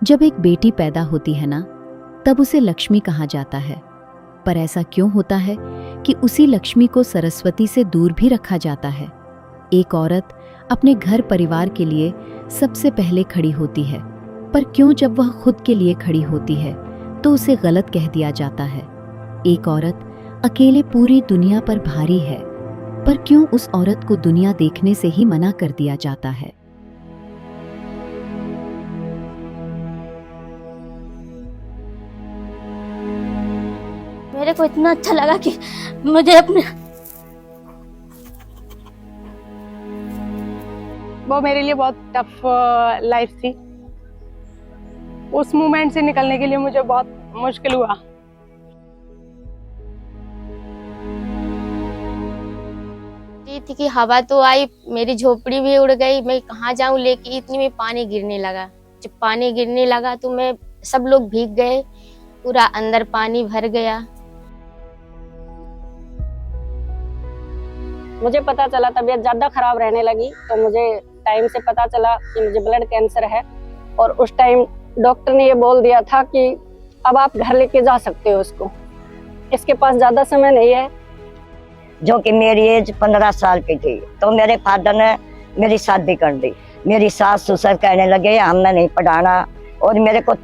जब एक बेटी पैदा होती है ना, तब उसे लक्ष्मी कहा जाता है। पर ऐसा क्यों होता है कि उसी लक्ष्मी को सरस्वती से दूर भी रखा जाता है? एक औरत अपने घर परिवार के लिए सबसे पहले खड़ी होती है, पर क्यों जब वह खुद के लिए खड़ी होती है तो उसे गलत कह दिया जाता है? एक औरत अकेले पूरी दुनिया पर भारी है, पर क्यों उस औरत को दुनिया देखने से ही मना कर दिया जाता है? मेरे को इतना अच्छा लगा कि मुझे अपने वो मेरे लिए बहुत टफ लाइफ थी। उस मोमेंट से निकलने के लिए मुझे बहुत मुश्किल हुआ। थी कि हवा तो आई, मेरी झोपड़ी भी उड़ गई, मैं कहाँ जाऊं लेके, इतनी में पानी गिरने लगा। जब पानी गिरने लगा तो मैं सब लोग भीग गए, पूरा अंदर पानी भर गया। मुझे पता चला तबीयत ज़्यादा खराब रहने लगी, तो मुझे टाइम से पता चला कि मुझे ब्लड कैंसर है। और उस टाइम डॉक्टर ने ये बोल दिया था कि अब आप घर लेके जा सकते हो इसको, इसके पास ज़्यादा समय नहीं है। जो कि मेरी एज 15 साल की थी, तो मेरे फादर ने मेरी शादी कर दी। मेरी सास ससुर कहने लगे हमें नहीं पढ़ाना, और मेरे को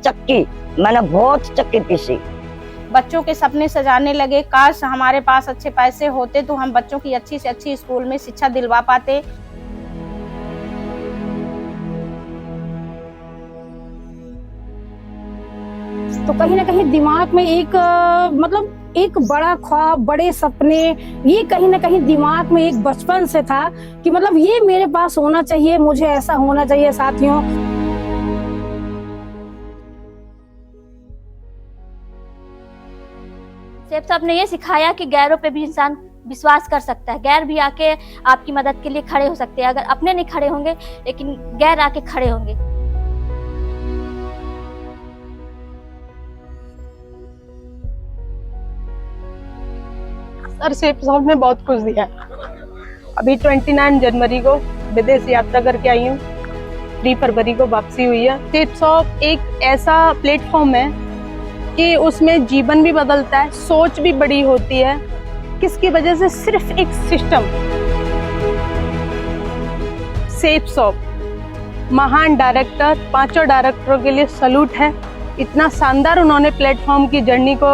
मैंने बहुत चक्की पीसी। बच्चों के सपने सजाने लगे। काश हमारे पास अच्छे पैसे होते तो हम बच्चों की अच्छी से अच्छी स्कूल में शिक्षा दिलवा पाते। तो कहीं ना कहीं दिमाग में एक एक बड़ा ख्वाब, बड़े सपने, ये कहीं ना कहीं दिमाग में एक बचपन से था कि ये मेरे पास होना चाहिए, मुझे ऐसा होना चाहिए। साथियों, सेठ साहब ने ये सिखाया कि गैरों पे भी इंसान विश्वास कर सकता है। गैर भी आके आपकी मदद के लिए खड़े हो सकते हैं। अगर अपने नहीं खड़े होंगे, लेकिन गैर आके खड़े होंगे। सर सेठ साहब ने बहुत कुछ दिया। अभी 29 जनवरी को विदेश यात्रा करके आई हूँ, 3 फरवरी को वापसी हुई है। सेठ साहब एक ऐसा प्लेटफॉर्म है कि उसमें जीवन भी बदलता है, सोच भी बड़ी होती है। किसकी वजह से? सिर्फ एक सिस्टम। सेठ साहब महान डायरेक्टर, 5 डायरेक्टरों के लिए सैल्यूट है। इतना शानदार उन्होंने प्लेटफॉर्म की जर्नी को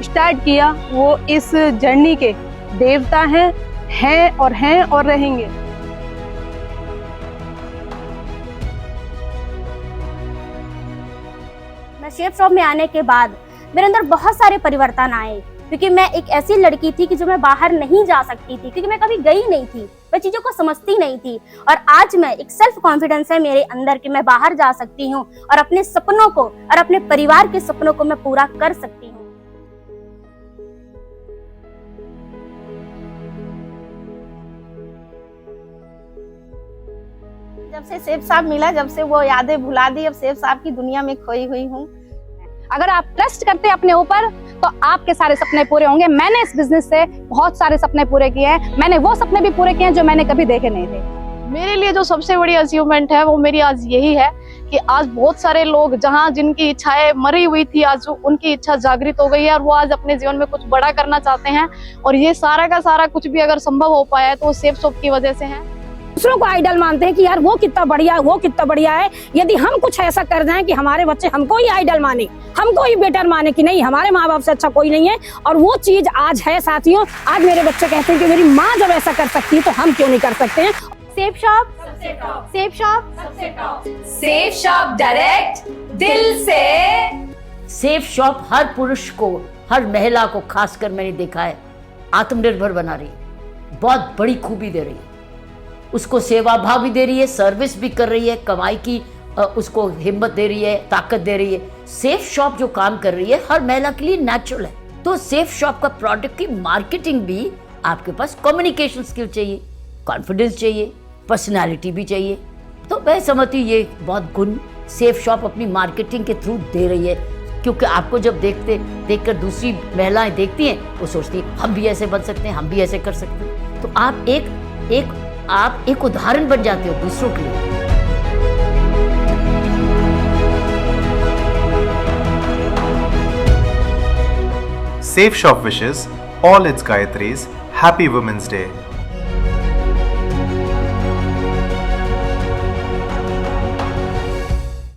स्टार्ट किया। वो इस जर्नी के देवता हैं और रहेंगे। मैं शेफ शॉप में आने के बाद मेरे अंदर बहुत सारे परिवर्तन आए, क्योंकि मैं एक ऐसी लड़की थी कि जो मैं बाहर नहीं जा सकती थी, क्योंकि मैं कभी गई नहीं थी, मैं चीजों को समझती नहीं थी। और आज मैं एक सेल्फ कॉन्फिडेंस है मेरे अंदर कि मैं बाहर जा सकती हूँ और अपने सपनों को और अपने परिवार के सपनों को मैं पूरा कर सकती हूँ। जब से शेफ साहब मिला, जब से वो यादें भुला दी, अब शेफ साहब की दुनिया में खोई हुई हूँ। अगर आप ट्रस्ट करते हैं अपने ऊपर तो आपके सारे सपने पूरे होंगे। मैंने इस बिजनेस से बहुत सारे सपने पूरे किए हैं। मैंने वो सपने भी पूरे किए हैं जो मैंने कभी देखे नहीं थे। मेरे लिए जो सबसे बड़ी अचीवमेंट है वो मेरी आज यही है कि आज बहुत सारे लोग जहां जिनकी इच्छाएं मरी हुई थी, आज उनकी इच्छा जागृत हो गई है और वो आज अपने जीवन में कुछ बड़ा करना चाहते हैं। और ये सारा का सारा कुछ भी अगर संभव हो पाया है तो वो शेफ शॉप की वजह से है। दूसरों को आइडल मानते हैं कि यार वो कितना बढ़िया है, वो कितना बढ़िया है। यदि हम कुछ ऐसा कर जाएं कि हमारे बच्चे हमको ही आइडल माने, हमको ही बेटर माने कि नहीं हमारे माँ बाप से अच्छा कोई नहीं है, और वो चीज आज है साथियों। आज मेरे बच्चे कहते हैं कि मेरी माँ जब ऐसा कर सकती है तो हम क्यों नहीं कर सकते हैं। Safe shop, safe shop, safe shop direct दिल से। सेफ शॉप हर पुरुष को, हर महिला को खासकर मैंने देखा है आत्मनिर्भर बना रही है, बहुत बड़ी खूबी दे रही है। उसको सेवा भाव भी दे रही है, सर्विस भी कर रही है, कमाई की उसको हिम्मत दे रही है, ताकत दे रही है। सेफ शॉप जो काम कर रही है हर महिला के लिए नेचुरल है। तो सेफ शॉप का प्रोडक्ट की मार्केटिंग भी, आपके पास कम्युनिकेशन स्किल चाहिए, कॉन्फिडेंस चाहिए, पर्सनालिटी भी चाहिए। तो मैं समझती हूँ ये बहुत गुण सेफ शॉप अपनी मार्केटिंग के थ्रू दे रही है। क्योंकि आपको जब देखकर दूसरी महिलाएं देखती हैं, वो सोचती हैं हम भी ऐसे बन सकते हैं, हम भी ऐसे कर सकते हैं। तो आप एक उदाहरण बन जाते हो दूसरों के लिए। Safe Shop wishes all its Gayatris Happy Women's Day.